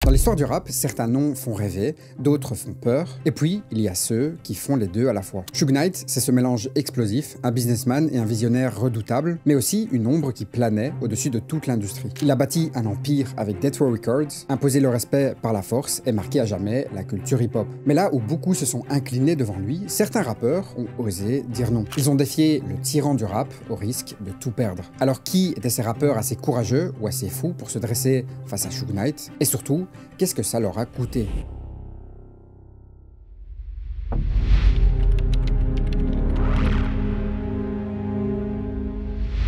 Dans l'histoire du rap, certains noms font rêver, d'autres font peur, et puis il y a ceux qui font les deux à la fois. Suge Knight, c'est ce mélange explosif, un businessman et un visionnaire redoutable, mais aussi une ombre qui planait au-dessus de toute l'industrie. Il a bâti un empire avec Death Row Records, imposé le respect par la force et marqué à jamais la culture hip-hop. Mais là où beaucoup se sont inclinés devant lui, certains rappeurs ont osé dire non. Ils ont défié le tyran du rap au risque de tout perdre. Alors qui étaient ces rappeurs assez courageux ou assez fous pour se dresser face à Suge Knight? Et surtout, qu'est-ce que ça leur a coûté?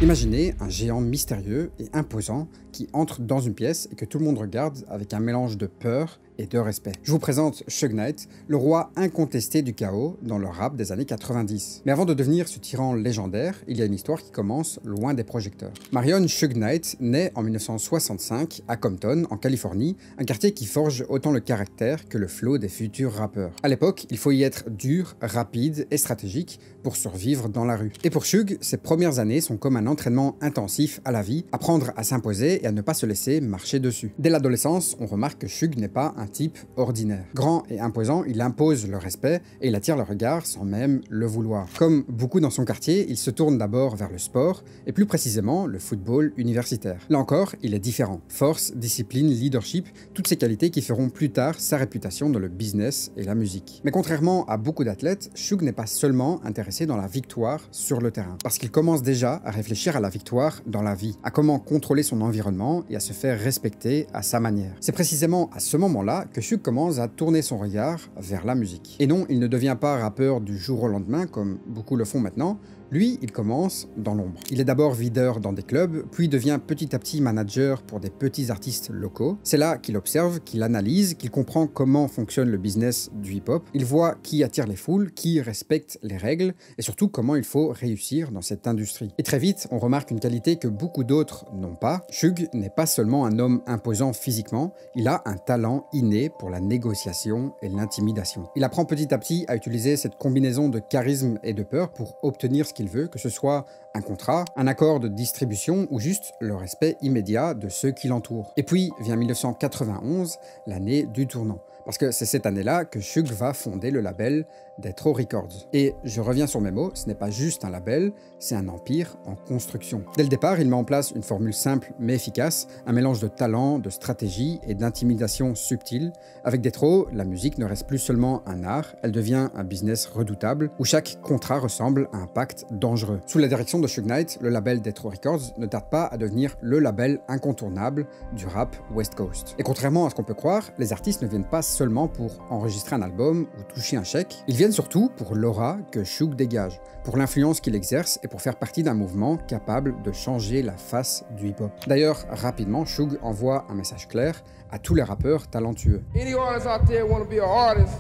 Imaginez un géant mystérieux et imposant qui entre dans une pièce et que tout le monde regarde avec un mélange de peur et de respect. Je vous présente Suge Knight, le roi incontesté du chaos dans le rap des années 90. Mais avant de devenir ce tyran légendaire, il y a une histoire qui commence loin des projecteurs. Marion Suge Knight naît en 1965 à Compton, en Californie, un quartier qui forge autant le caractère que le flow des futurs rappeurs. À l'époque, il faut y être dur, rapide et stratégique pour survivre dans la rue. Et pour Suge, ses premières années sont comme un entraînement intensif à la vie, apprendre à s'imposer et à ne pas se laisser marcher dessus. Dès l'adolescence, on remarque que Suge n'est pas un type ordinaire. Grand et imposant, il impose le respect et il attire le regard sans même le vouloir. Comme beaucoup dans son quartier, il se tourne d'abord vers le sport et plus précisément le football universitaire. Là encore, il est différent. Force, discipline, leadership, toutes ces qualités qui feront plus tard sa réputation dans le business et la musique. Mais contrairement à beaucoup d'athlètes, Suge n'est pas seulement intéressé dans la victoire sur le terrain, parce qu'il commence déjà à réfléchir à la victoire dans la vie, à comment contrôler son environnement et à se faire respecter à sa manière. C'est précisément à ce moment-là que Suge commence à tourner son regard vers la musique. Et non, il ne devient pas rappeur du jour au lendemain comme beaucoup le font maintenant. Lui, il commence dans l'ombre. Il est d'abord videur dans des clubs, puis devient petit à petit manager pour des petits artistes locaux. C'est là qu'il observe, qu'il analyse, qu'il comprend comment fonctionne le business du hip-hop. Il voit qui attire les foules, qui respecte les règles, et surtout comment il faut réussir dans cette industrie. Et très vite, on remarque une qualité que beaucoup d'autres n'ont pas. Suge n'est pas seulement un homme imposant physiquement, il a un talent inné pour la négociation et l'intimidation. Il apprend petit à petit à utiliser cette combinaison de charisme et de peur pour obtenir ce qu'il veut, que ce soit un contrat, un accord de distribution ou juste le respect immédiat de ceux qui l'entourent. Et puis vient 1991, l'année du tournant. Parce que c'est cette année-là que Suge va fonder le label Death Row Records. Et je reviens sur mes mots, ce n'est pas juste un label, c'est un empire en construction. Dès le départ, il met en place une formule simple mais efficace, un mélange de talent, de stratégie et d'intimidation subtile. Avec Death Row, la musique ne reste plus seulement un art, elle devient un business redoutable où chaque contrat ressemble à un pacte dangereux. Sous la direction de Suge Knight, le label Death Row Records ne tarde pas à devenir le label incontournable du rap West Coast. Et contrairement à ce qu'on peut croire, les artistes ne viennent pas seulement pour enregistrer un album ou toucher un chèque, ils viennent surtout pour l'aura que Suge dégage, pour l'influence qu'il exerce et pour faire partie d'un mouvement capable de changer la face du hip-hop. D'ailleurs, rapidement, Suge envoie un message clair à tous les rappeurs talentueux. Any artist out there want to be an artist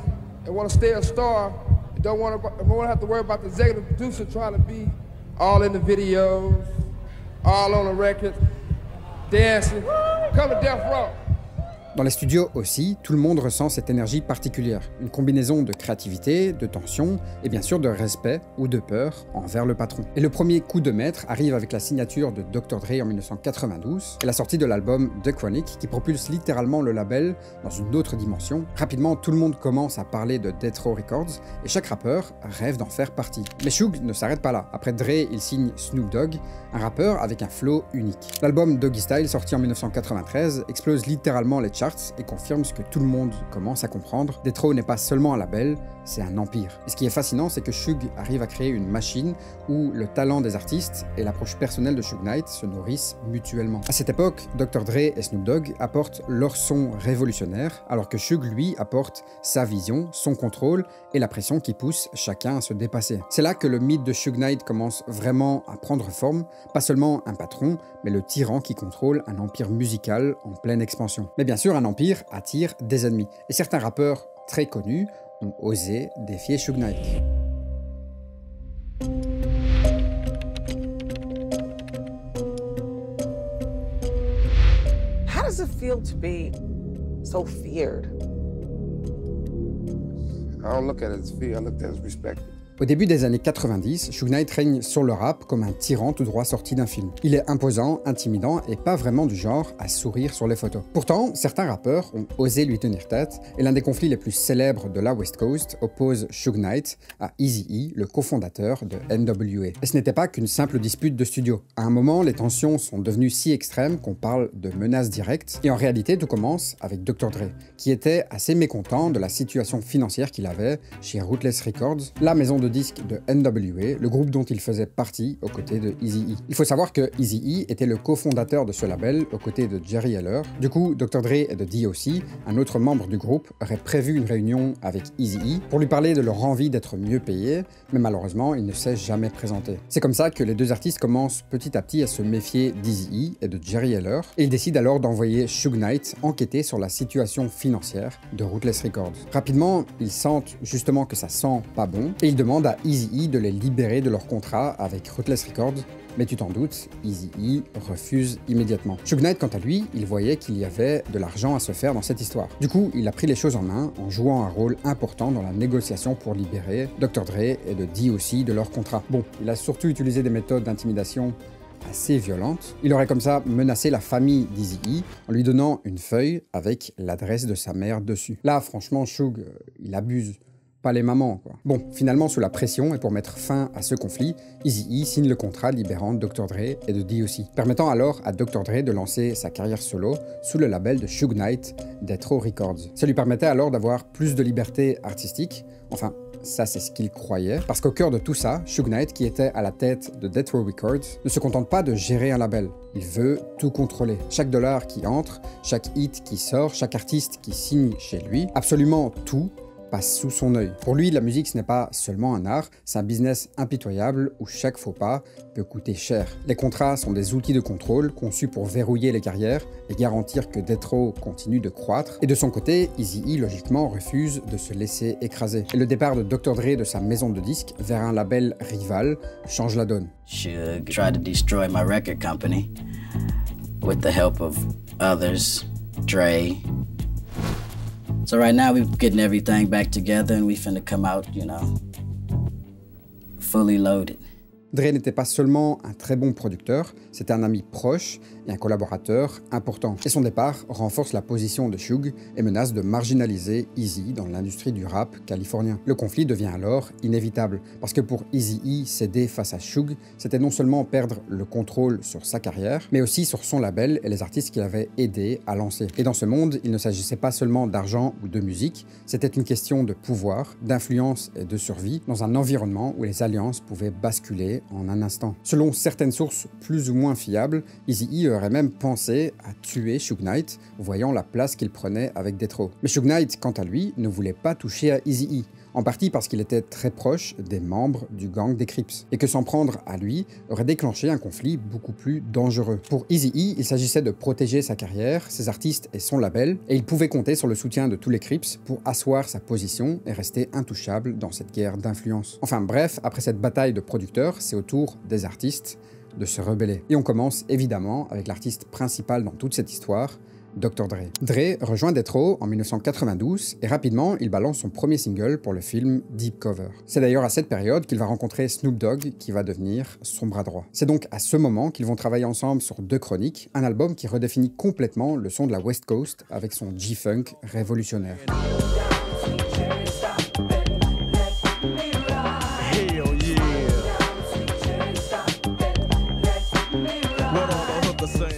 and want to stay a star, and don't want to have to worry about the executive producer trying to be all in the videos, all on the records, dancing. Come to Death Row. Dans les studios aussi, tout le monde ressent cette énergie particulière, une combinaison de créativité, de tension et bien sûr de respect ou de peur envers le patron. Et le premier coup de maître arrive avec la signature de Dr. Dre en 1992 et la sortie de l'album The Chronic qui propulse littéralement le label dans une autre dimension. Rapidement, tout le monde commence à parler de Death Row Records et chaque rappeur rêve d'en faire partie. Mais Suge ne s'arrête pas là. Après Dre, il signe Snoop Dogg, un rappeur avec un flow unique. L'album Doggy Style, sorti en 1993, explose littéralement les charts et confirme ce que tout le monde commence à comprendre. Death Row n'est pas seulement un label, c'est un empire. Et ce qui est fascinant, c'est que Suge arrive à créer une machine où le talent des artistes et l'approche personnelle de Suge Knight se nourrissent mutuellement. À cette époque, Dr. Dre et Snoop Dogg apportent leur son révolutionnaire, alors que Suge, lui, apporte sa vision, son contrôle et la pression qui pousse chacun à se dépasser. C'est là que le mythe de Suge Knight commence vraiment à prendre forme, pas seulement un patron, mais le tyran qui contrôle un empire musical en pleine expansion. Mais bien sûr, un empire attire des ennemis, et certains rappeurs très connus ont osé défier Suge Knight. How does it feel to be so feared? I don't look at it as fear, I look at it as respect. Au début des années 90, Suge Knight règne sur le rap comme un tyran tout droit sorti d'un film. Il est imposant, intimidant et pas vraiment du genre à sourire sur les photos. Pourtant, certains rappeurs ont osé lui tenir tête et l'un des conflits les plus célèbres de la West Coast oppose Suge Knight à Eazy-E, le cofondateur de NWA. Et ce n'était pas qu'une simple dispute de studio. À un moment, les tensions sont devenues si extrêmes qu'on parle de menaces directes et en réalité, tout commence avec Dr. Dre, qui était assez mécontent de la situation financière qu'il avait chez Ruthless Records, la maison de disques de NWA, le groupe dont il faisait partie aux côtés de Eazy-E. Il faut savoir que Eazy-E était le cofondateur de ce label aux côtés de Jerry Heller. Du coup, Dr. Dre et de D.O.C., un autre membre du groupe, auraient prévu une réunion avec Eazy-E pour lui parler de leur envie d'être mieux payés, mais malheureusement, il ne s'est jamais présenté. C'est comme ça que les deux artistes commencent petit à petit à se méfier d'Eazy-E et de Jerry Heller, et ils décident alors d'envoyer Suge Knight enquêter sur la situation financière de Ruthless Records. Rapidement, ils sentent justement que ça sent pas bon, et ils demandent à Eazy-E de les libérer de leur contrat avec Ruthless Records, mais tu t'en doutes, Eazy-E refuse immédiatement. Suge Knight, quant à lui, il voyait qu'il y avait de l'argent à se faire dans cette histoire. Du coup, il a pris les choses en main en jouant un rôle important dans la négociation pour libérer Dr. Dre et de D.O.C. de leur contrat. Bon, il a surtout utilisé des méthodes d'intimidation assez violente. Il aurait comme ça menacé la famille d'Eazy-E en lui donnant une feuille avec l'adresse de sa mère dessus. Là, franchement, Suge, il abuse. Pas les mamans, quoi. Bon, finalement, sous la pression et pour mettre fin à ce conflit, Eazy-E signe le contrat libérant Dr. Dre et de D.O.C., permettant alors à Dr. Dre de lancer sa carrière solo sous le label de Suge Knight, Death Row Records. Ça lui permettait alors d'avoir plus de liberté artistique, enfin, ça c'est ce qu'il croyait, parce qu'au cœur de tout ça, Suge Knight, qui était à la tête de Death Row Records, ne se contente pas de gérer un label, il veut tout contrôler. Chaque dollar qui entre, chaque hit qui sort, chaque artiste qui signe chez lui, absolument tout passe sous son œil. Pour lui, la musique, ce n'est pas seulement un art, c'est un business impitoyable où chaque faux pas peut coûter cher. Les contrats sont des outils de contrôle conçus pour verrouiller les carrières et garantir que Death Row continue de croître. Et de son côté, Eazy-E, logiquement, refuse de se laisser écraser. Et le départ de Dr. Dre de sa maison de disques vers un label rival change la donne. Suge tried to destroy my record company with the help of others, Dre. So right now we're getting everything back together and we finna come out, you know, fully loaded. Dre n'était pas seulement un très bon producteur, c'était un ami proche et un collaborateur important. Et son départ renforce la position de Suge et menace de marginaliser Eazy dans l'industrie du rap californien. Le conflit devient alors inévitable, parce que pour Eazy-E, céder face à Suge, c'était non seulement perdre le contrôle sur sa carrière, mais aussi sur son label et les artistes qu'il avait aidé à lancer. Et dans ce monde, il ne s'agissait pas seulement d'argent ou de musique, c'était une question de pouvoir, d'influence et de survie dans un environnement où les alliances pouvaient basculer en un instant. Selon certaines sources plus ou moins fiables, Eazy-E aurait même pensé à tuer Suge Knight, voyant la place qu'il prenait avec Death Row. Mais Suge Knight, quant à lui, ne voulait pas toucher à Eazy-E, en partie parce qu'il était très proche des membres du gang des Crips, et que s'en prendre à lui aurait déclenché un conflit beaucoup plus dangereux. Pour Eazy-E, il s'agissait de protéger sa carrière, ses artistes et son label, et il pouvait compter sur le soutien de tous les Crips pour asseoir sa position et rester intouchable dans cette guerre d'influence. Enfin bref, après cette bataille de producteurs, c'est au tour des artistes de se rebeller. Et on commence évidemment avec l'artiste principal dans toute cette histoire, Dr. Dre. Dre rejoint Death Row en 1992 et rapidement il balance son premier single pour le film Deep Cover. C'est d'ailleurs à cette période qu'il va rencontrer Snoop Dogg qui va devenir son bras droit. C'est donc à ce moment qu'ils vont travailler ensemble sur Deux Chroniques, un album qui redéfinit complètement le son de la West Coast avec son G-Funk révolutionnaire.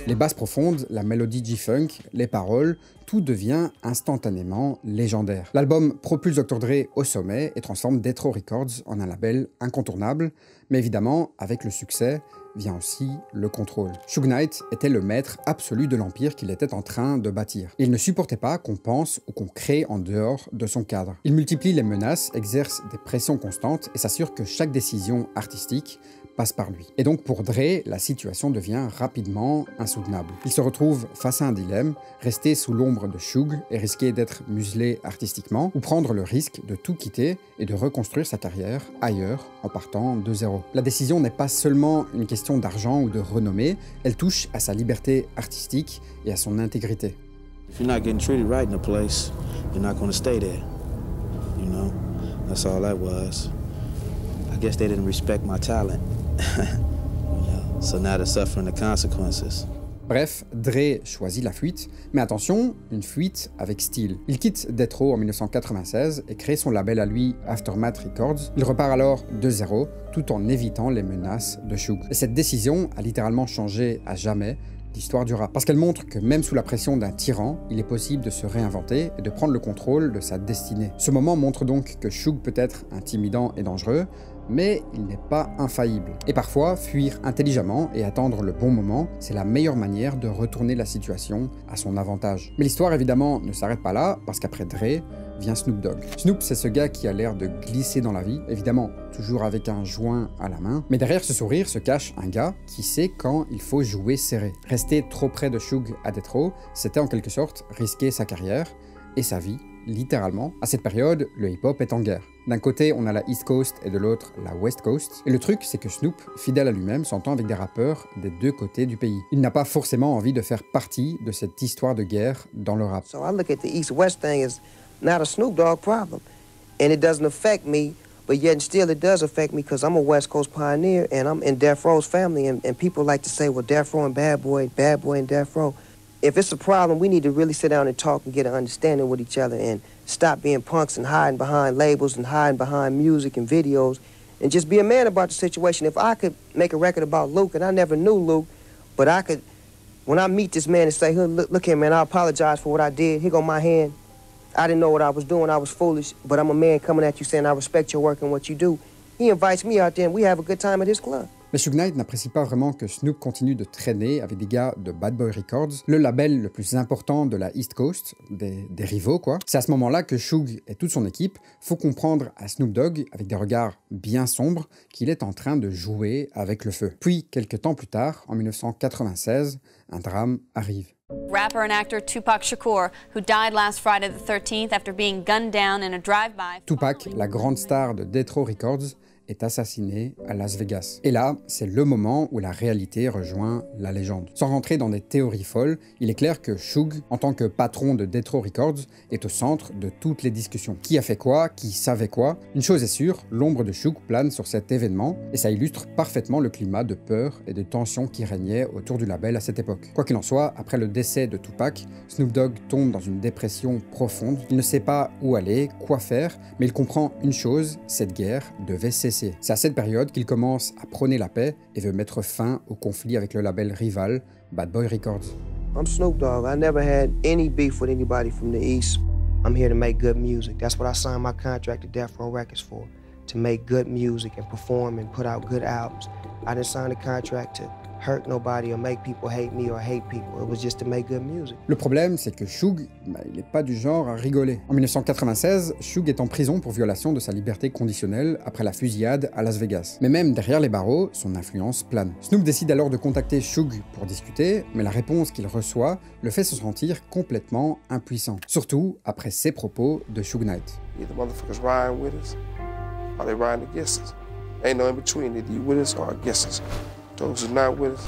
Les basses profondes, la mélodie G-Funk, les paroles, tout devient instantanément légendaire. L'album propulse Dr. Dre au sommet et transforme Death Row Records en un label incontournable, mais évidemment, avec le succès, vient aussi le contrôle. Suge Knight était le maître absolu de l'empire qu'il était en train de bâtir. Il ne supportait pas qu'on pense ou qu'on crée en dehors de son cadre. Il multiplie les menaces, exerce des pressions constantes et s'assure que chaque décision artistique passe par lui. Et donc pour Dre, la situation devient rapidement insoutenable. Il se retrouve face à un dilemme, rester sous l'ombre de Suge et risquer d'être muselé artistiquement, ou prendre le risque de tout quitter et de reconstruire sa carrière ailleurs en partant de zéro. La décision n'est pas seulement une question d'argent ou de renommée, elle touche à sa liberté artistique et à son intégrité. If you're not getting treated right in a place, you're not going to stay there. You know, that's all that was. guess they didn't respect my talent. So now they're suffering the consequences. Bref, Dre choisit la fuite, mais attention, une fuite avec style. Il quitte Death Row en 1996 et crée son label à lui, Aftermath Records. Il repart alors de zéro, tout en évitant les menaces de Suge. Et cette décision a littéralement changé à jamais l'histoire du rap, parce qu'elle montre que même sous la pression d'un tyran, il est possible de se réinventer et de prendre le contrôle de sa destinée. Ce moment montre donc que Suge peut être intimidant et dangereux, mais il n'est pas infaillible. Et parfois, fuir intelligemment et attendre le bon moment, c'est la meilleure manière de retourner la situation à son avantage. Mais l'histoire évidemment ne s'arrête pas là, parce qu'après Dre, vient Snoop Dogg. Snoop, c'est ce gars qui a l'air de glisser dans la vie, évidemment toujours avec un joint à la main, mais derrière ce sourire se cache un gars qui sait quand il faut jouer serré. Rester trop près de Suge à Death Row, c'était en quelque sorte risquer sa carrière et sa vie, littéralement. À cette période, le hip-hop est en guerre. D'un côté, on a la East Coast et de l'autre, la West Coast. Et le truc, c'est que Snoop, fidèle à lui-même, s'entend avec des rappeurs des deux côtés du pays. Il n'a pas forcément envie de faire partie de cette histoire de guerre dans le rap. So I look at the East-West thing as not a Snoop Dogg problem. And it doesn't affect me, but yet and still it does affect me because I'm a West Coast pioneer and I'm in Death Row's family. And people like to say, well, Death Row and Bad Boy and Death Row. If it's a problem, we need to really sit down and talk and get an understanding with each other and stop being punks and hiding behind labels and hiding behind music and videos and just be a man about the situation. If I could make a record about Luke, and I never knew Luke, but I could, when I meet this man and say, hey, look here, man, I apologize for what I did. Here go my hand. I didn't know what I was doing. I was foolish, but I'm a man coming at you saying I respect your work and what you do. He invites me out there and we have a good time at his club. Mais Suge Knight n'apprécie pas vraiment que Snoop continue de traîner avec des gars de Bad Boy Records, le label le plus important de la East Coast, des rivaux quoi. C'est à ce moment-là que Suge et toute son équipe font comprendre à Snoop Dogg, avec des regards bien sombres, qu'il est en train de jouer avec le feu. Puis, quelques temps plus tard, en 1996, un drame arrive. Rapper and actor Tupac Shakur, who died last Friday the 13th after being gunned down in a drive-by. Tupac, la grande star de Death Row Records, est assassiné à Las Vegas. Et là, c'est le moment où la réalité rejoint la légende. Sans rentrer dans des théories folles, il est clair que Suge, en tant que patron de Death Row Records, est au centre de toutes les discussions. Qui a fait quoi? Qui savait quoi? Une chose est sûre, l'ombre de Suge plane sur cet événement, et ça illustre parfaitement le climat de peur et de tension qui régnait autour du label à cette époque. Quoi qu'il en soit, après le décès de Tupac, Snoop Dogg tombe dans une dépression profonde. Il ne sait pas où aller, quoi faire, mais il comprend une chose, cette guerre devait cesser. C'est à cette période qu'il commence à prôner la paix et veut mettre fin au conflit avec le label rival Bad Boy Records. I'm Snoop Dogg. I never had any beef with anybody from the East. I'm here to make good music. That's what I signed my contract to Death Row Records for, to make good music and perform and put out good albums. I didn't sign a contract to hurt nobody or make people hate me or hate people. It was just to make good music. Le problème, c'est que Suge, il n'est pas du genre à rigoler. En 1996, Suge est en prison pour violation de sa liberté conditionnelle après la fusillade à Las Vegas. Mais même derrière les barreaux, son influence plane. Snoop décide alors de contacter Suge pour discuter, mais la réponse qu'il reçoit le fait se sentir complètement impuissant. Surtout après ses propos de Suge Knight. Either motherfuckers riding with us or they riding against us. Ain't no in between. Either you with us or against us. Those who's not with us,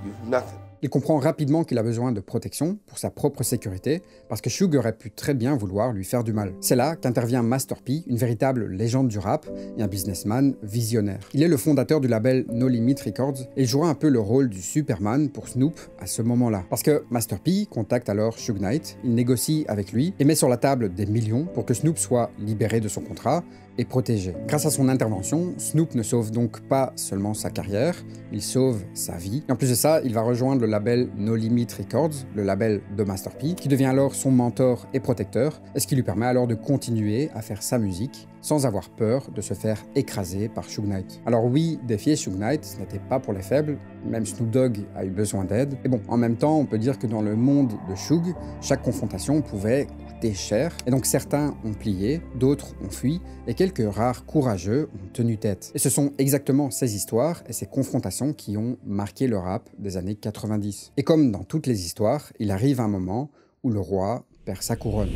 you've nothing. Il comprend rapidement qu'il a besoin de protection pour sa propre sécurité, parce que Suge aurait pu très bien vouloir lui faire du mal. C'est là qu'intervient Master P, une véritable légende du rap et un businessman visionnaire. Il est le fondateur du label No Limit Records et il jouera un peu le rôle du Superman pour Snoop à ce moment-là. Parce que Master P contacte alors Suge Knight, il négocie avec lui et met sur la table des millions pour que Snoop soit libéré de son contrat et protégé. Grâce à son intervention, Snoop ne sauve donc pas seulement sa carrière, il sauve sa vie. Et en plus de ça, il va rejoindre le label No Limit Records, le label de Master P, qui devient alors son mentor et protecteur, et ce qui lui permet alors de continuer à faire sa musique sans avoir peur de se faire écraser par Suge Knight. Alors oui, défier Suge Knight, ce n'était pas pour les faibles, même Snoop Dogg a eu besoin d'aide. Et bon, en même temps, on peut dire que dans le monde de Suge, chaque confrontation pouvait coûter cher, et donc certains ont plié, d'autres ont fui, et quelques rares courageux ont tenu tête. Et ce sont exactement ces histoires et ces confrontations qui ont marqué le rap des années 90. Et comme dans toutes les histoires, il arrive un moment où le roi perd sa couronne.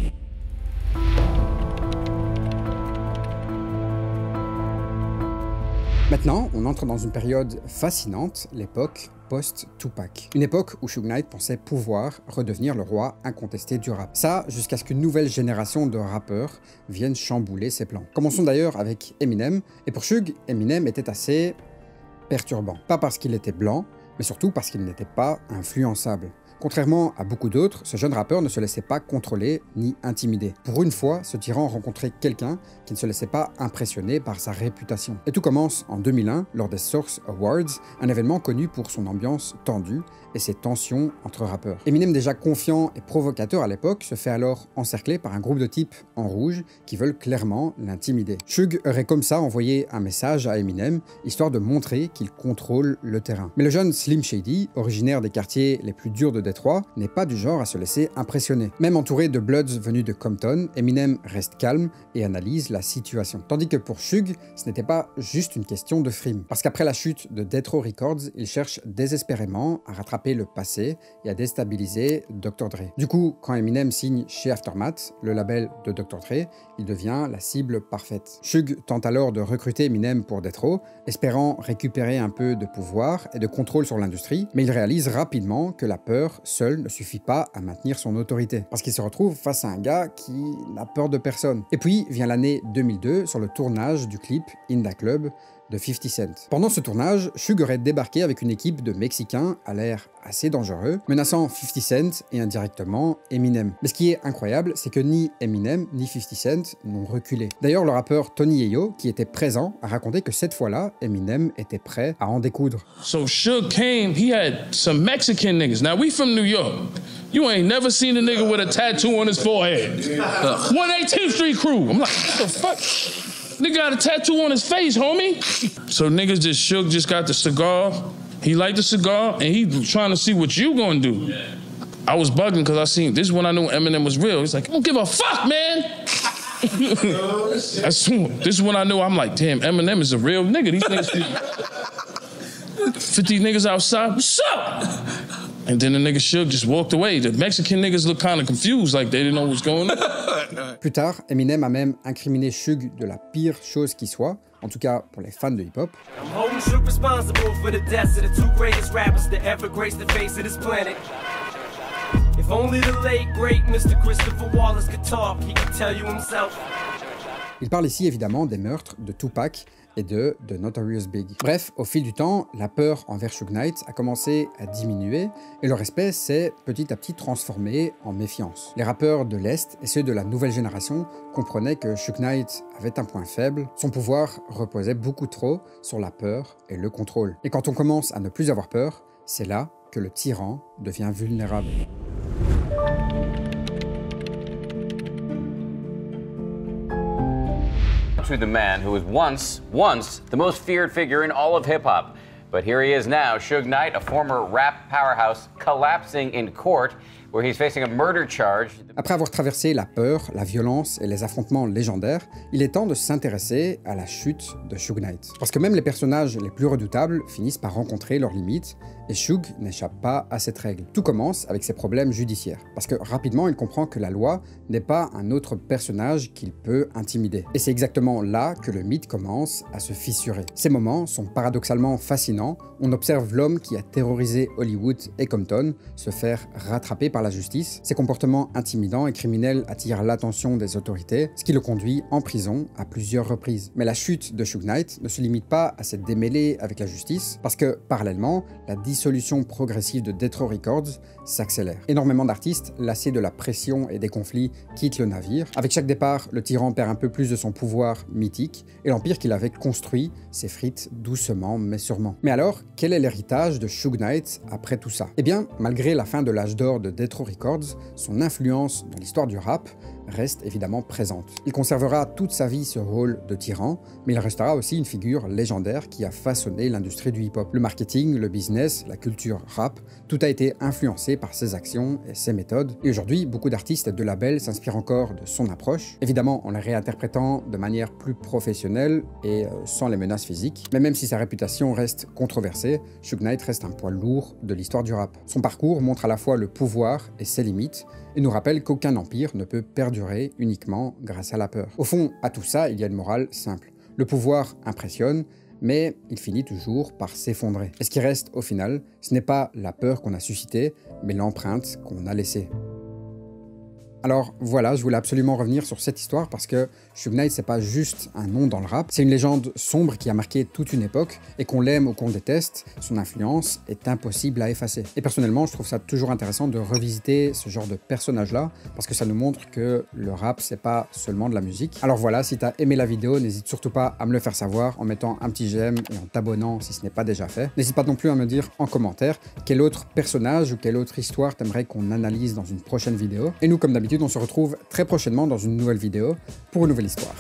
Maintenant, on entre dans une période fascinante, l'époque post-Tupac. Une époque où Suge Knight pensait pouvoir redevenir le roi incontesté du rap. Ça, jusqu'à ce qu'une nouvelle génération de rappeurs vienne chambouler ses plans. Commençons d'ailleurs avec Eminem, et pour Suge, Eminem était assez perturbant. Pas parce qu'il était blanc, mais surtout parce qu'il n'était pas influençable. Contrairement à beaucoup d'autres, ce jeune rappeur ne se laissait pas contrôler ni intimider. Pour une fois, ce tyran rencontrait quelqu'un qui ne se laissait pas impressionner par sa réputation. Et tout commence en 2001, lors des Source Awards, un événement connu pour son ambiance tendue et ses tensions entre rappeurs. Eminem, déjà confiant et provocateur à l'époque, se fait alors encercler par un groupe de types en rouge qui veulent clairement l'intimider. Suge aurait comme ça envoyé un message à Eminem, histoire de montrer qu'il contrôle le terrain. Mais le jeune Slim Shady, originaire des quartiers les plus durs de Détroit, n'est pas du genre à se laisser impressionner. Même entouré de Bloods venus de Compton, Eminem reste calme et analyse la situation. Tandis que pour Suge, ce n'était pas juste une question de frime. Parce qu'après la chute de Death Row Records, il cherche désespérément à rattraper le passé et à déstabiliser Dr. Dre. Du coup, quand Eminem signe chez Aftermath, le label de Dr. Dre, il devient la cible parfaite. Suge tente alors de recruter Eminem pour Death Row, espérant récupérer un peu de pouvoir et de contrôle sur l'industrie, mais il réalise rapidement que la peur seule ne suffit pas à maintenir son autorité, parce qu'il se retrouve face à un gars qui n'a peur de personne. Et puis vient l'année 2002 sur le tournage du clip In Da Club de 50 Cent. Pendant ce tournage, Suge aurait débarqué avec une équipe de Mexicains à l'air assez dangereux, menaçant 50 Cent et indirectement Eminem. Mais ce qui est incroyable, c'est que ni Eminem ni 50 Cent n'ont reculé. D'ailleurs, le rappeur Tony Yayo, qui était présent, a raconté que cette fois-là, Eminem était prêt à en découdre. So Suge came, he had some Mexican niggas. Now we from New York. You ain't never seen a nigga with a tattoo on his forehead. 118th Street crew. I'm like, what the fuck? Nigga got a tattoo on his face, homie. So niggas just Suge just got the cigar. He liked the cigar, and he trying to see what you gonna do. I was bugging because I seen, this is when I knew Eminem was real. He's like, I don't give a fuck, man. This is when I knew, I'm like, damn, Eminem is a real nigga. These niggas, 50 niggas outside, what's up? And then the nigga Suge just walked away. The Mexican niggas looked kind of confused, like they didn't know what's going on. Plus tard, Eminem a même incriminé Suge de la pire chose qui soit, en tout cas pour les fans de hip-hop. I'm holding Suge responsible for the deaths of the two greatest rappers to ever grace the face of this planet. If only the late great Mr. Christopher Wallace could talk, he could tell you himself. Il parle ici évidemment des meurtres de Tupac et de The Notorious Big. Bref, au fil du temps, la peur envers Suge Knight a commencé à diminuer et le respect s'est petit à petit transformé en méfiance. Les rappeurs de l'Est et ceux de la nouvelle génération comprenaient que Suge Knight avait un point faible, son pouvoir reposait beaucoup trop sur la peur et le contrôle. Et quand on commence à ne plus avoir peur, c'est là que le tyran devient vulnérable. To the man who was once the most feared figure in all of hip-hop. But here he is now, Suge Knight, a former rap powerhouse, collapsing in court, where he's facing a murder charge. Après avoir traversé la peur, la violence et les affrontements légendaires, il est temps de s'intéresser à la chute de Suge Knight. Parce que même les personnages les plus redoutables finissent par rencontrer leurs limites, et Suge n'échappe pas à cette règle. Tout commence avec ses problèmes judiciaires, parce que rapidement il comprend que la loi n'est pas un autre personnage qu'il peut intimider. Et c'est exactement là que le mythe commence à se fissurer. Ces moments sont paradoxalement fascinants. On observe l'homme qui a terrorisé Hollywood et Compton se faire rattraper par la justice. Ses comportements intimidants et criminels attirent l'attention des autorités, ce qui le conduit en prison à plusieurs reprises. Mais la chute de Suge Knight ne se limite pas à cette démêlée avec la justice, parce que parallèlement, la dissolution progressive de Death Row Records s'accélère. Énormément d'artistes, lassés de la pression et des conflits, quittent le navire. Avec chaque départ, le tyran perd un peu plus de son pouvoir mythique, et l'empire qu'il avait construit s'effrite doucement mais sûrement. Mais alors, quel est l'héritage de Suge Knight après tout ça? Eh bien, malgré la fin de l'âge d'or de Death Row Records, son influence dans l'histoire du rap reste évidemment présente. Il conservera toute sa vie ce rôle de tyran, mais il restera aussi une figure légendaire qui a façonné l'industrie du hip-hop. Le marketing, le business, la culture rap, tout a été influencé par ses actions et ses méthodes. Et aujourd'hui, beaucoup d'artistes et de labels s'inspirent encore de son approche, évidemment en la réinterprétant de manière plus professionnelle et sans les menaces physiques. Mais même si sa réputation reste controversée, Suge Knight reste un poids lourd de l'histoire du rap. Son parcours montre à la fois le pouvoir et ses limites, et nous rappelle qu'aucun empire ne peut perdurer uniquement grâce à la peur. Au fond, à tout ça, il y a une morale simple. Le pouvoir impressionne, mais il finit toujours par s'effondrer. Et ce qui reste au final, ce n'est pas la peur qu'on a suscitée, mais l'empreinte qu'on a laissée. Alors voilà, je voulais absolument revenir sur cette histoire parce que Suge Knight, c'est pas juste un nom dans le rap, c'est une légende sombre qui a marqué toute une époque, et qu'on l'aime ou qu'on le déteste, son influence est impossible à effacer. Et personnellement, je trouve ça toujours intéressant de revisiter ce genre de personnage-là, parce que ça nous montre que le rap, c'est pas seulement de la musique. Alors voilà, si t'as aimé la vidéo, n'hésite surtout pas à me le faire savoir en mettant un petit j'aime et en t'abonnant si ce n'est pas déjà fait. N'hésite pas non plus à me dire en commentaire quel autre personnage ou quelle autre histoire t'aimerais qu'on analyse dans une prochaine vidéo. Et nous, comme d'habitude, on se retrouve très prochainement dans une nouvelle vidéo pour une nouvelle histoire.